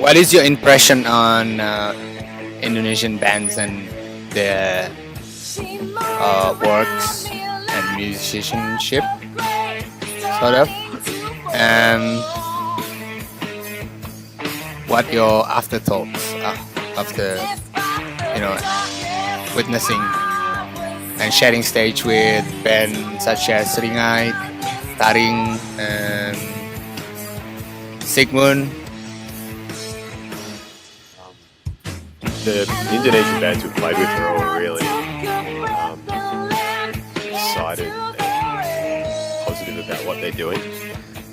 What is your impression on Indonesian bands and their works and musicianship, sort of? And what your afterthoughts after witnessing and sharing stage with bands such as Ringai, Taring, and Sigmund? The Indonesian bands we've played with are all really excited and positive about what they're doing,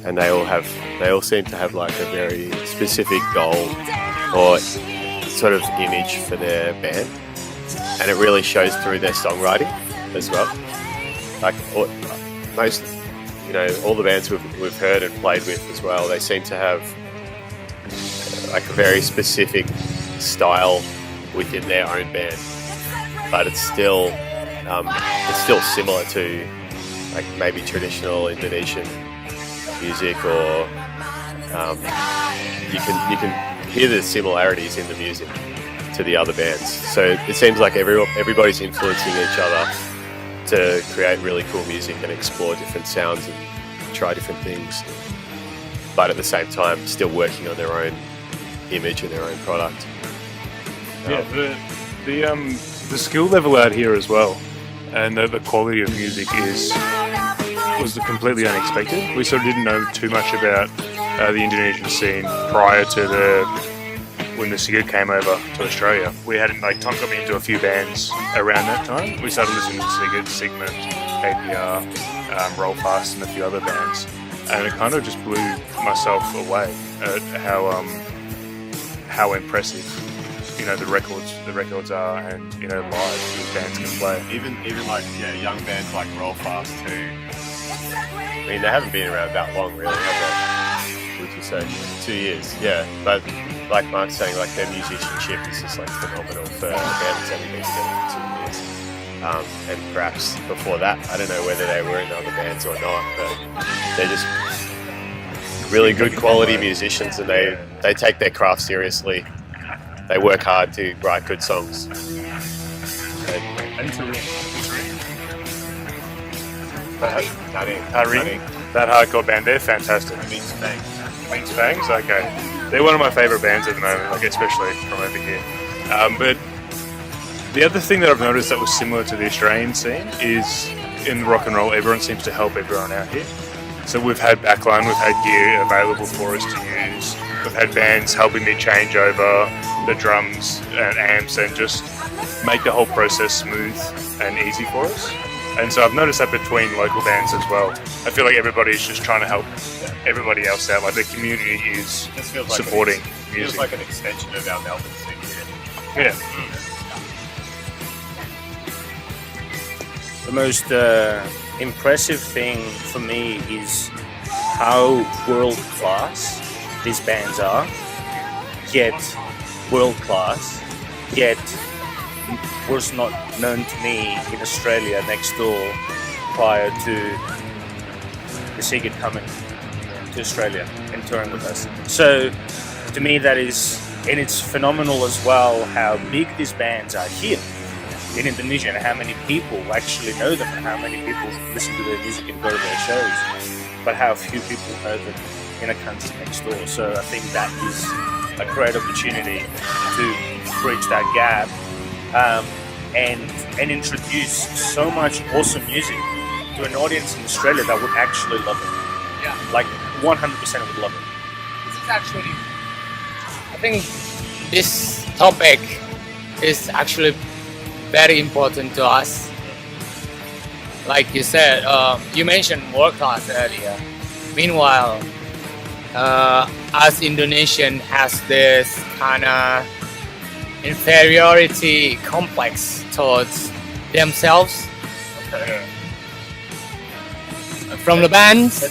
and they all seem to have like a very specific goal or sort of image for their band, and it really shows through their songwriting as well. Like most, all the bands we've heard and played with as well, they seem to have like a very specific style within their own band, but it's still similar to like maybe traditional Indonesian music, or you can hear the similarities in the music to the other bands. So it seems like everybody's influencing each other to create really cool music and explore different sounds and try different things, but at the same time still working on their own image and their own product. Yeah, the skill level out here as well, and the quality of music was completely unexpected. We sort of didn't know too much about the Indonesian scene prior to when the SIGIT came over to Australia. We hadn't Tom got me into a few bands around that time. We started listening to SIGIT, Sigmund, KPR, Roll Fast, and a few other bands, and it kind of just blew myself away at how impressive the records are, and live these bands can play. Even young bands like Roll Fast too. I mean, they haven't been around that long, really, have they? Would you say 2 years? Yeah, but like Mark's saying, like their musicianship is just like phenomenal for a band that's only been together for 2 years. And perhaps before that, I don't know whether they were in other bands or not, but they're just really good quality musicians, and they take their craft seriously. They work hard to write good songs. And to Taring. That hardcore band, they're fantastic. Means Fangs. Wings Fangs, okay. They're one of my favourite bands at the moment, especially from over here. But the other thing that I've noticed that was similar to the Australian scene is in rock and roll, everyone seems to help everyone out here. So we've had backline, we've had gear available for us to use. We've had bands helping me change over the drums and amps and just make the whole process smooth and easy for us. And so I've noticed that between local bands as well. I feel like everybody's just trying to help everybody else out. Like the community is supporting music. Feels like an extension of our Melbourne scene here. Yeah. The most impressive thing for me is how world class these bands are, yet world class, yet was not known to me in Australia next door prior to the SIGIT coming to Australia and touring with us. So to me that is, and it's phenomenal as well how big these bands are here in Indonesia and how many people actually know them and how many people listen to their music and go to their shows, but how few people know them in a country next door. So I think that is a great opportunity to bridge that gap and introduce so much awesome music to an audience in Australia that would actually love it. Yeah. Like 100% would love it. This is actually, I think this topic is actually very important to us. Like you said, you mentioned world class earlier. Meanwhile, us Indonesian has this kind of inferiority complex towards themselves from the bands,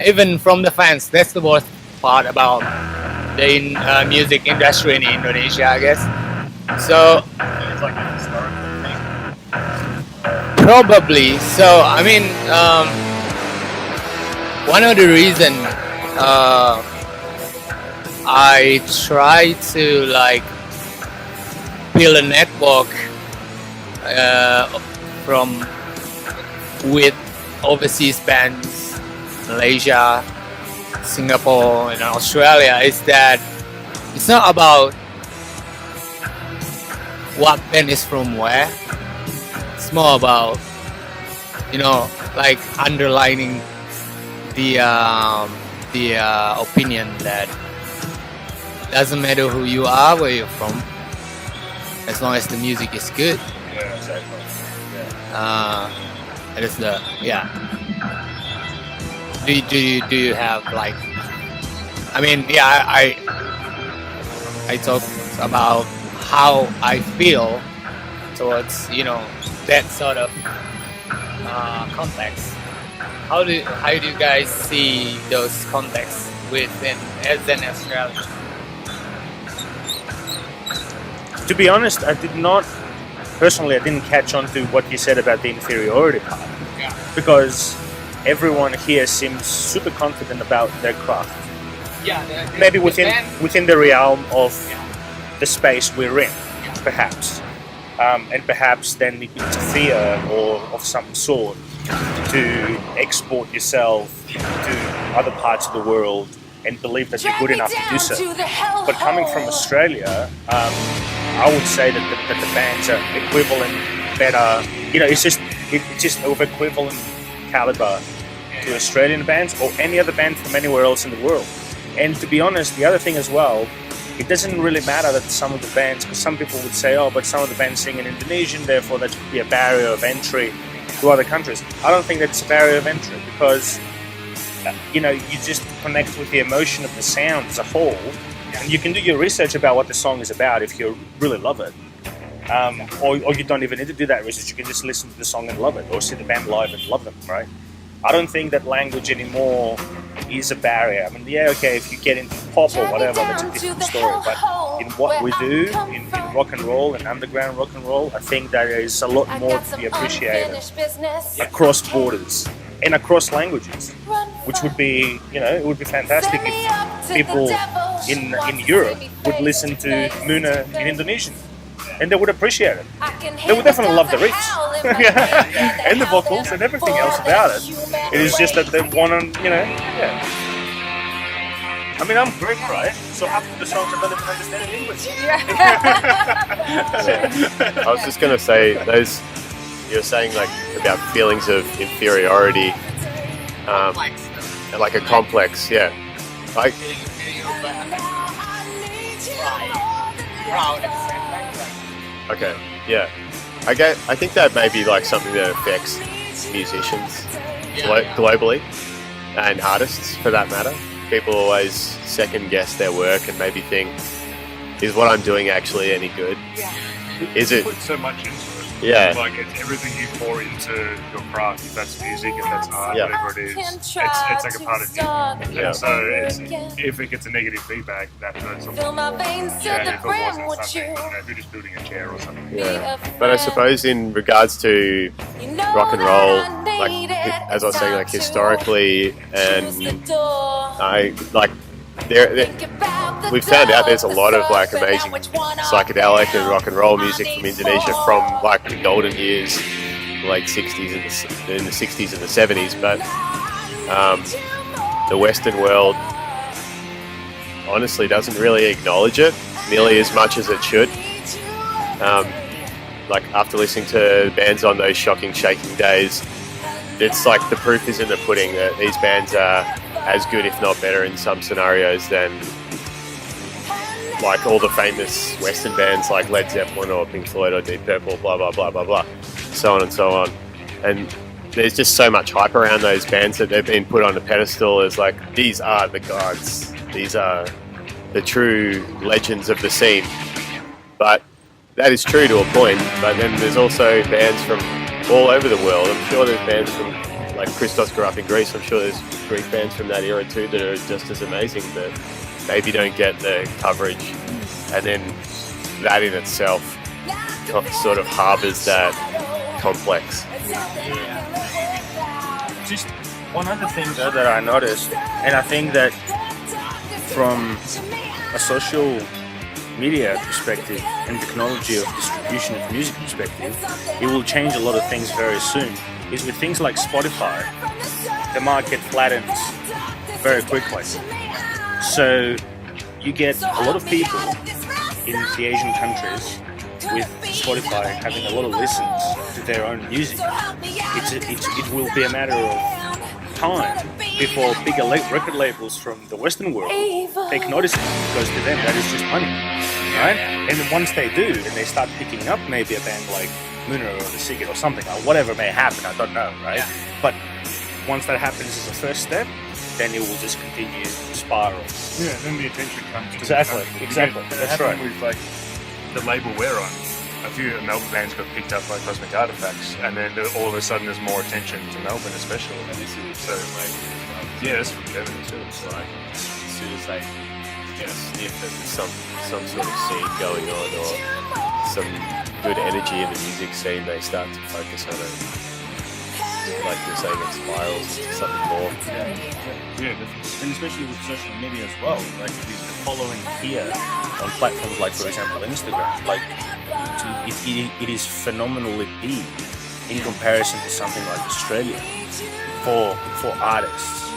even from the fans. That's the worst part about the music industry in Indonesia, I guess. So It's like a historical thing. probably. So I mean, one of the reasons I try to like build a network from with overseas bands, Malaysia, Singapore, and Australia. Is that it's not about what band is from where. It's more about like underlining the opinion that doesn't matter who you are, where you're from, as long as the music is good. Yeah, exactly. That is the Do you have like? I mean, I talk about how I feel towards that sort of context. How do you guys see those contexts within as an Australian? To be honest, I didn't catch on to what you said about the inferiority part. Yeah. Because everyone here seems super confident about their craft. Yeah, Maybe within the realm of the space we're in, perhaps. And perhaps then it's fear or of some sort to export yourself to other parts of the world and believe that you're good enough to do so. But coming from Australia, I would say that the bands are equivalent, better. It's just of equivalent caliber to Australian bands or any other band from anywhere else in the world. And to be honest, the other thing as well, it doesn't really matter that some of the bands, because some people would say, but some of the bands sing in Indonesian, therefore that should be a barrier of entry to other countries. I don't think that's a barrier of entry because, you just connect with the emotion of the sound as a whole, and you can do your research about what the song is about if you really love it. Or you don't even need to do that research, you can just listen to the song and love it, or see the band live and love them, right? I don't think that language anymore is a barrier. I mean, if you get into pop or whatever, that's a different story. But in what we do, in rock and roll and underground rock and roll, I think there is a lot more to be appreciated across borders and across languages, which would be, it would be fantastic if people in Europe would listen to Muna in Indonesian. And they would appreciate it. They would definitely love the riffs and the vocals and everything else about it. It is just that they want to, I mean, I'm Greek, right? So half of the songs I don't even understand in English. I was just going to say, those you're saying like about feelings of inferiority, like a complex, like okay, yeah. I think that may be like something that affects musicians globally and artists for that matter. People always second guess their work and maybe think, is what I'm doing actually any good? Is it? Put so much into it. Yeah. Like it's everything you pour into your craft. If that's music, if that's art, whatever it is, it's like a part of you. And so if it gets a negative feedback, that hurts a lot more. If it wasn't something, if you're just building a chair or something. Yeah. But I suppose in regards to rock and roll, like as I was saying, like historically, and we've found out there's a lot of like amazing psychedelic and rock and roll music from Indonesia from like the golden years, late 60s and in the 60s and the 70s, but the Western world honestly doesn't really acknowledge it nearly as much as it should. Like after listening to bands on those shocking shaking days, it's like the proof is in the pudding that these bands are as good, if not better, in some scenarios than like all the famous Western bands like Led Zeppelin or Pink Floyd or Deep Purple, blah, blah, blah, blah, blah, so on and so on. And there's just so much hype around those bands that they've been put on a pedestal as like, these are the gods, these are the true legends of the scene. But that is true to a point, but then there's also bands from all over the world. I'm sure there's bands from like Christos grew up in Greece. I'm sure there's Greek bands from that era too that are just as amazing that maybe don't get the coverage, and then that in itself sort of harbours that complex. Just one other thing though that I noticed, and I think that from a social media perspective and technology of distribution of music perspective, it will change a lot of things very soon. Is with things like Spotify, the market flattens very quickly. So you get a lot of people in the Asian countries with Spotify having a lot of listens to their own music. It will be a matter of time before bigger record labels from the Western world take notice of it, because to them that is just money, right? And then once they do, and they start picking up maybe a band like Lunar or the SIGIT or something, or whatever may happen, I don't know, right? Yeah. But once that happens as a first step, then it will just continue to spiral. Yeah, then the attention comes. Exactly. That's right. With like the label we're on, a few Melbourne bands got picked up by Cosmic Artifacts, and then all of a sudden there's more attention to Melbourne, especially. And this is So, yeah, that's from Devon too. it's like as soon as they get a sniff that there's some sort of scene going on or some good energy in the music scene, they start to focus on it. Like you're saying, it spirals into something more. Yeah, And especially with social media as well, like the following here on platforms like, for example, Instagram, like it is phenomenally big in comparison to something like Australia for artists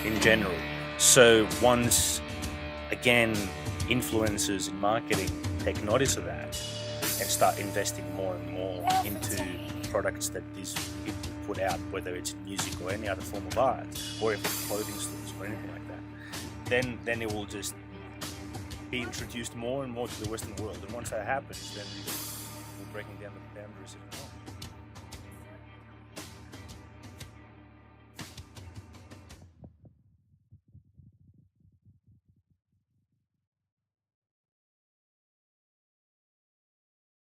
in general. So once again, influencers in marketing take notice of that and start investing more and more into products that these people put out, whether it's music or any other form of art, or if it's clothing stores or anything like that, then it will just be introduced more and more to the Western world. And once that happens, then we're breaking down the boundaries of